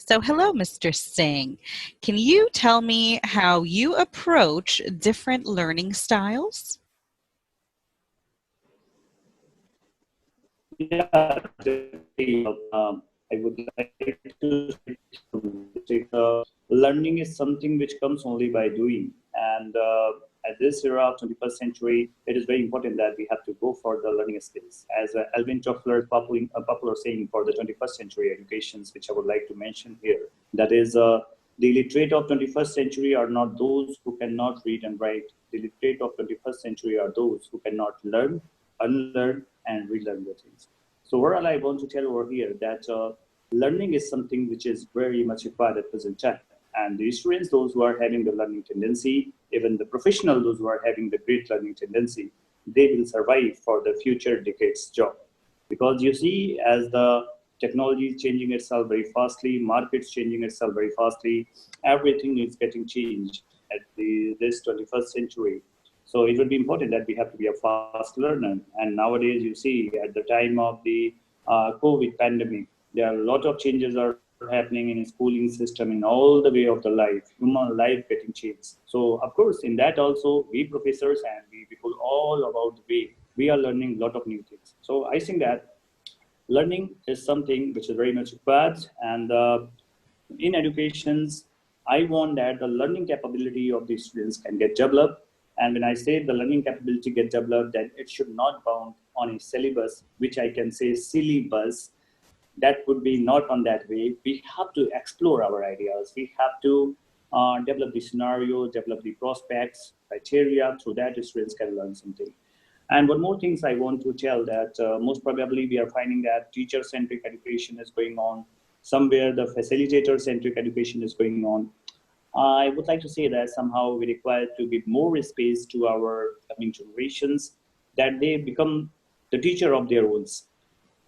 So, hello, Mr. Singh. Can you tell me how you approach different learning styles? Yeah, definitely. I would like to say learning is something which comes only by doing. And at this era of 21st century, it is very important that we have to go for the learning skills. As Alvin Toffler's popular saying for the 21st century educations, which I would like to mention here, that is, the literate of 21st century are not those who cannot read and write. The literate of 21st century are those who cannot learn, unlearn, and relearn the things. So overall, I want to tell over here that learning is something which is very much required at present time. And the students, those who are having the learning tendency, even the professional, those who are having the great learning tendency, they will survive for the future decades job. Because you see, as the technology is changing itself very fastly, markets changing itself very fastly, everything is getting changed at this 21st century. So it would be important that we have to be a fast learner. And nowadays, you see, at the time of the COVID pandemic, there are a lot of changes are happening in schooling system in all the way of the life, human life getting changed. So of course, in that also, we professors and we people all about the way we are learning a lot of new things. So I think that learning is something which is very much required. And in educations, I want that the learning capability of the students can get developed. And when I say the learning capability get developed, then it should not bound on a syllabus, which I can say syllabus. That would be not on that way. We have to explore our ideas. We have to develop the scenario, develop the prospects, criteria. Through that, the students can learn something. And one more things I want to tell that most probably we are finding that teacher-centric education is going on. Somewhere the facilitator-centric education is going on. I would like to say that somehow we require to give more space to our coming generations, that they become the teacher of their own.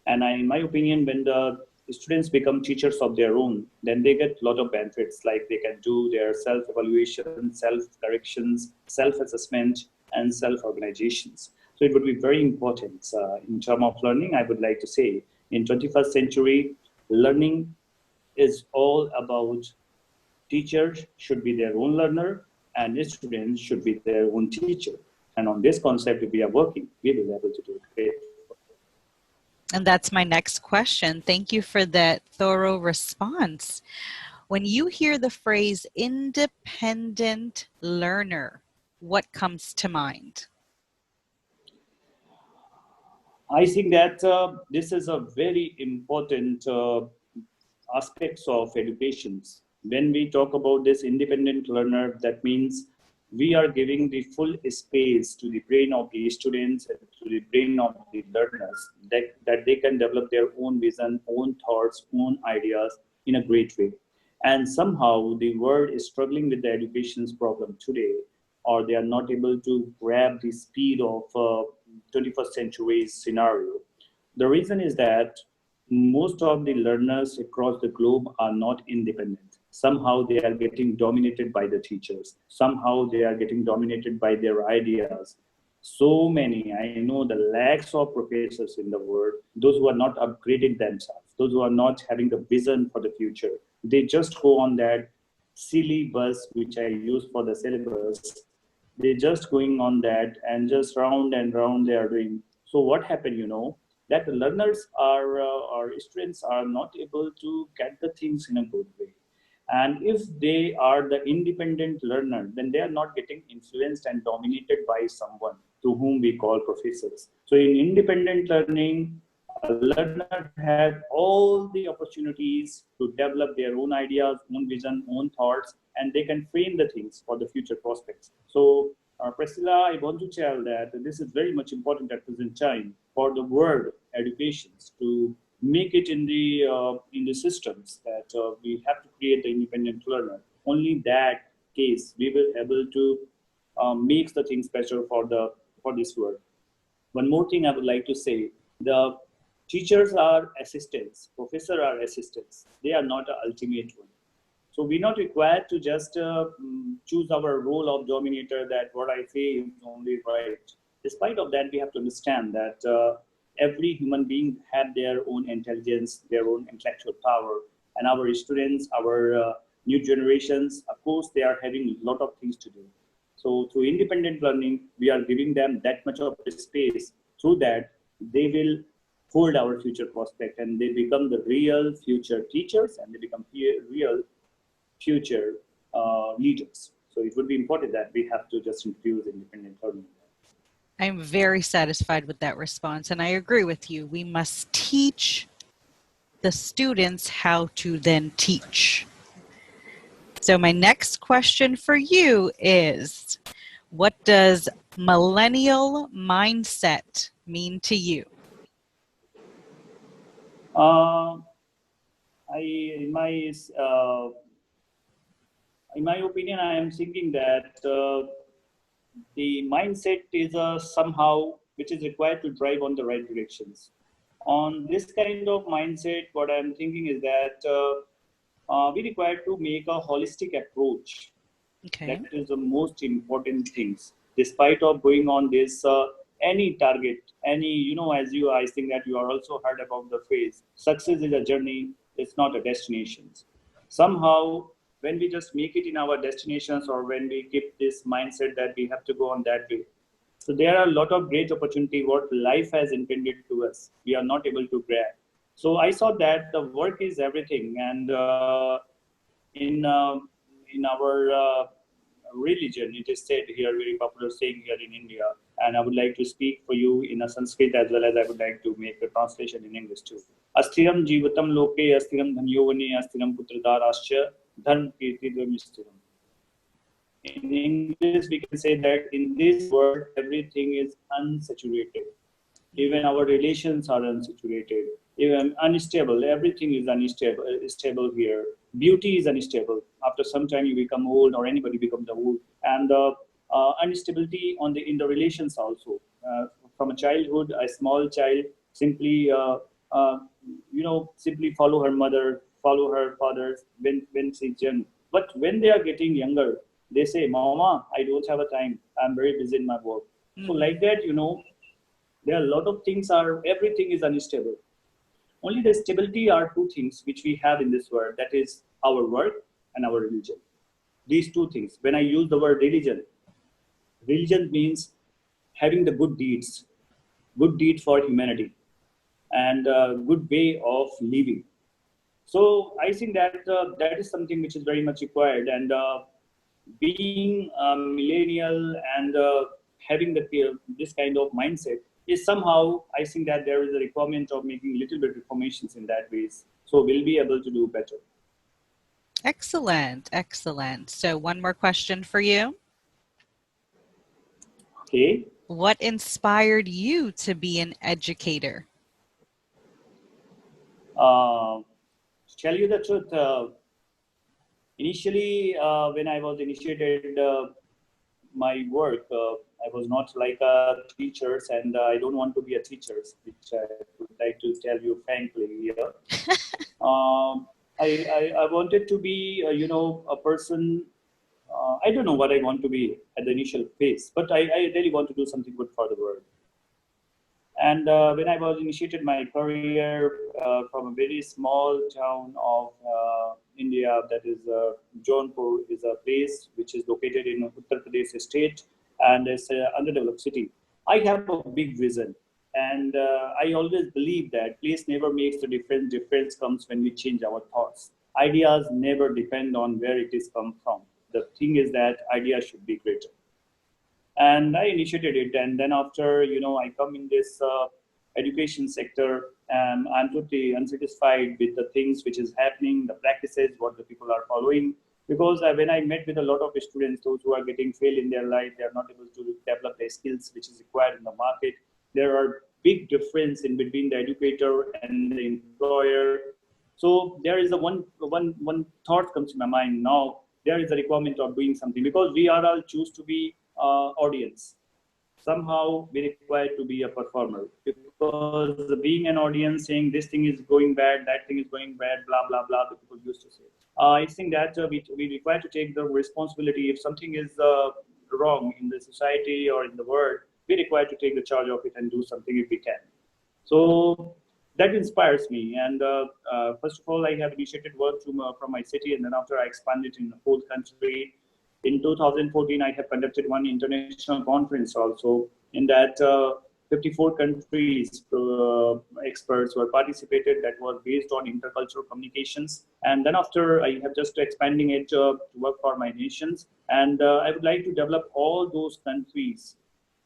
And in my opinion, when the students become teachers of their own, then they get a lot of benefits, like they can do their self-evaluation, self-corrections, self-assessment, and self-organizations. So it would be very important in terms of learning. I would like to say in 21st century, learning is all about teachers should be their own learner and the students should be their own teacher. And on this concept, if we are working, we will be able to do it great. And that's my next question. Thank you for that thorough response. When you hear the phrase independent learner, what comes to mind? I think that this is a very important aspects of educations. When we talk about this independent learner, that means we are giving the full space to the brain of the students and to the brain of the learners, that they can develop their own vision, own thoughts, own ideas in a great way. And somehow the world is struggling with the education's problem today, or they are not able to grab the speed of 21st century scenario. The reason is that most of the learners across the globe are not independent. Somehow they are getting dominated by the teachers. Somehow they are getting dominated by their ideas. So many, I know the lakhs of professors in the world, those who are not upgrading themselves, those who are not having the vision for the future, they just go on that syllabus, which I use for the syllabus. They're just going on that and just round and round they are doing. So what happened, that the learners are or students are not able to get the things in a good way. And if they are the independent learner, then they are not getting influenced and dominated by someone to whom we call professors. So in independent learning, a learner have all the opportunities to develop their own ideas, own vision, own thoughts, and they can frame the things for the future prospects. So Priscilla, I want to tell that this is very much important at present time for the world educations to make it in the systems that we have to create the independent learner. Only that case we will able to make the things better for this world. One more thing I would like to say: the teachers are assistants, professors are assistants. They are not the ultimate one. So we're not required to just choose our role of dominator, that what I say is only right. Despite of that, we have to understand that every human being had their own intelligence, their own intellectual power, and our students, our new generations, of course, they are having a lot of things to do. So through independent learning, we are giving them that much of space. Through that, they will hold our future prospect, and they become the real future teachers, and they become real future leaders. So it would be important that we have to just introduce independent learning. I'm very satisfied with that response, and I agree with you. We must teach the students how to then teach. So, my next question for you is, what does millennial mindset mean to you? Uh, I, in my uh, in my opinion, I am thinking that the mindset is somehow which is required to drive on the right directions. On this kind of mindset, what I'm thinking is that we require to make a holistic approach. Okay. That is the most important things. Despite of going on this any target, any as you, I think that you are also heard about the phrase, success is a journey, it's not a destination. Somehow, when we just make it in our destinations, or when we keep this mindset that we have to go on that way, so there are a lot of great opportunity what life has intended to us. We are not able to grab. So I saw that the work is everything, and in uh, in our religion, it is said here, very popular saying here in India, and I would like to speak for you in a Sanskrit as well as I would like to make the translation in English too. Asthiram jivatam loke asthiram dhanyovane asthiram putradarascha dharm kirti dvamistiram. In English, we can say that in this world, everything is unsaturated. Even our relations are unsaturated, even unstable. Everything is unstable, stable here. Beauty is unstable. After some time, you become old, or anybody becomes old, and instability on the in the relations also. From a childhood, a small child simply, uh, simply follow her mother, follow her father when she's young. But when they are getting younger, they say, "Mama, I don't have a time. I'm very busy in my work." So like Mm-hmm. that, there are a lot of things are everything is unstable. Only the stability are two things which we have in this world, that is our work and our religion. These two things. When I use the word religion, religion means having the good deed for humanity, and a good way of living. So I think that that is something which is very much required, and being a millennial and having this kind of mindset is somehow, I think that there is a requirement of making little bit reformations in that ways, so we'll be able to do better. Excellent, excellent. So, one more question for you. Okay. What inspired you to be an educator? uh, tell you the truth, initially when I was initiated my work, I was not like a teachers, and I don't want to be a teachers, which I would like to tell you frankly here. Um, I wanted to be, a person. I don't know what I want to be at the initial phase, but I really want to do something good for the world. And when I was initiated my career from a very small town of India, that is Jaunpur, is a place which is located in Uttar Pradesh state, and it's an underdeveloped city. I have a big vision, and I always believe that place never makes the difference. Difference comes when we change our thoughts. Ideas never depend on where it is come from. The thing is that ideas should be greater, and I initiated it. And then after, I come in this education sector, and I'm totally unsatisfied with the things which is happening, the practices, what the people are following. Because when I met with a lot of students, those who are getting failed in their life, they are not able to develop their skills which is required in the market. There are big difference in between the educator and the employer. So there is a one thought comes to my mind now. There is a requirement of doing something, because we are all choose to be audience. Somehow we require to be a performer, because being an audience saying this thing is going bad, that thing is going bad, blah blah blah, the people used to say. I think that we require to take the responsibility. If something is wrong in the society or in the world, we require to take the charge of it and do something if we can. So that inspires me. And first of all, I have initiated work from my city, and then after I expanded in the whole country. In 2014, I have conducted one international conference also. In that, 54 countries experts were participated. That was based on intercultural communications. And then after, I have just expanding it to work for my nations. And I would like to develop all those countries,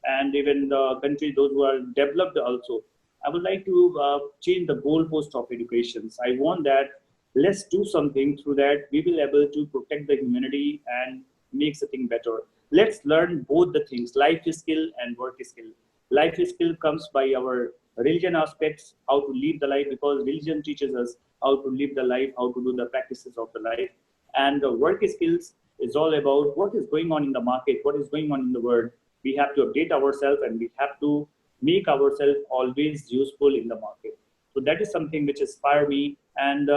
and even the countries those who are developed also. I would like to change the goalpost of educations. I want that let's do something through that we will able to protect the humanity and make something better. Let's learn both the things, life skill and work skill. Life skill comes by our religion aspects, how to live the life, because religion teaches us how to live the life, how to do the practices of the life. And the work skills is all about what is going on in the market, what is going on in the world. We have to update ourselves, and we have to make ourselves always useful in the market. So that is something which inspire me. And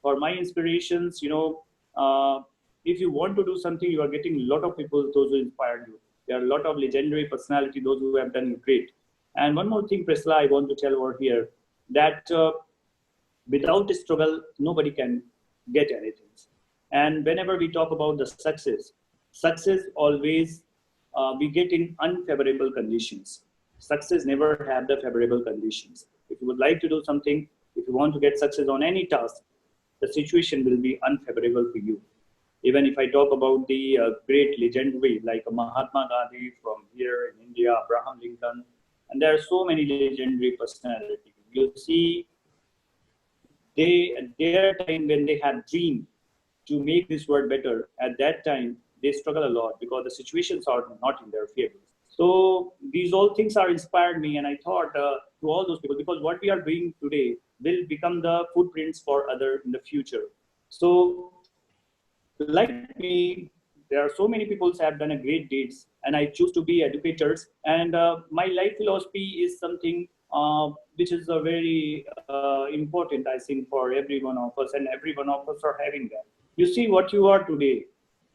for my inspirations, if you want to do something, you are getting a lot of people, those who inspire you. There are a lot of legendary personality, those who have done great. And one more thing, Priscilla, I want to tell over here that without struggle, nobody can get anything. And whenever we talk about the success always we get in unfavorable conditions. Success never have the favorable conditions. If you would like to do something, if you want to get success on any task, the situation will be unfavorable for you. Even if I talk about the great legendary like Mahatma Gandhi from here in India, Abraham Lincoln, and there are so many legendary personalities. You see, they at their time when they had dream to make this world better, at that time they struggle a lot because the situations are not in their favor. So these all things are inspired me, and I thought to all those people, because what we are doing today will become the footprints for other in the future. So like me, there are so many people who have done a great deeds, and I choose to be educators. And my life philosophy is something which is a very important, I think, for every one of us, and every one of us are having that. You see what you are today.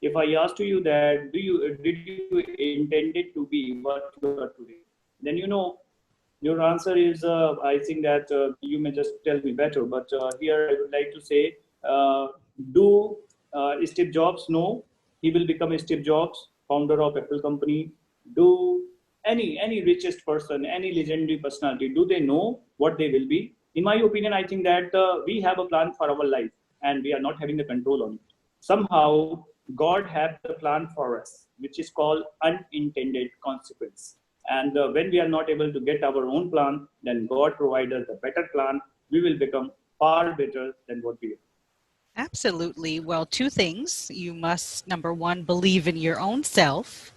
If I asked you that, did you intended to be what you are today? Then your answer is, I think that you may just tell me better, but here I would like to say, do Steve Jobs know he will become Steve Jobs, founder of Apple company? Do any richest person, any legendary personality, do they know what they will be? In my opinion, I think that we have a plan for our life, and we are not having the control on it. Somehow, God have the plan for us, which is called unintended consequence. And when we are not able to get our own plan, then God provides us a better plan. We will become far better than what we are. Absolutely. Well, two things. You must, number one, believe in your own self,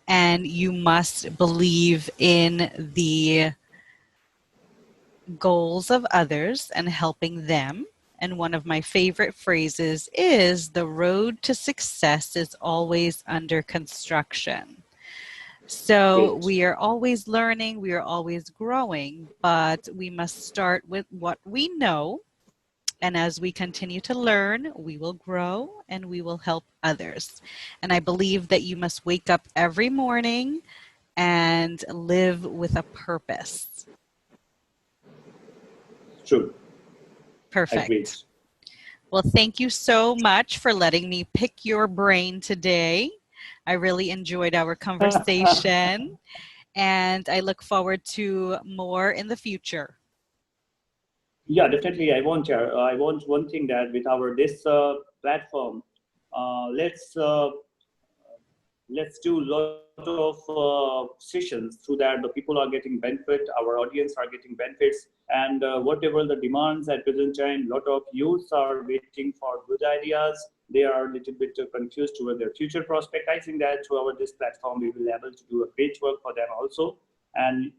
and you must believe in the goals of others and helping them. And one of my favorite phrases is the road to success is always under construction. So Great. we are always learning, we are always growing, but we must start with what we know. And as we continue to learn, we will grow and we will help others. And I believe that you must wake up every morning and live with a purpose. True. Agreed. Perfect. Well, thank you so much for letting me pick your brain today. I really enjoyed our conversation, and I look forward to more in the future. Yeah, definitely. I want one thing that with our this platform, let's do a lot of sessions through that the people are getting benefit, our audience are getting benefits, and whatever the demands at present time, lot of youths are waiting for good ideas. They are a little bit confused toward their future prospect. I think that through our this platform we will be able to do a great work for them also. And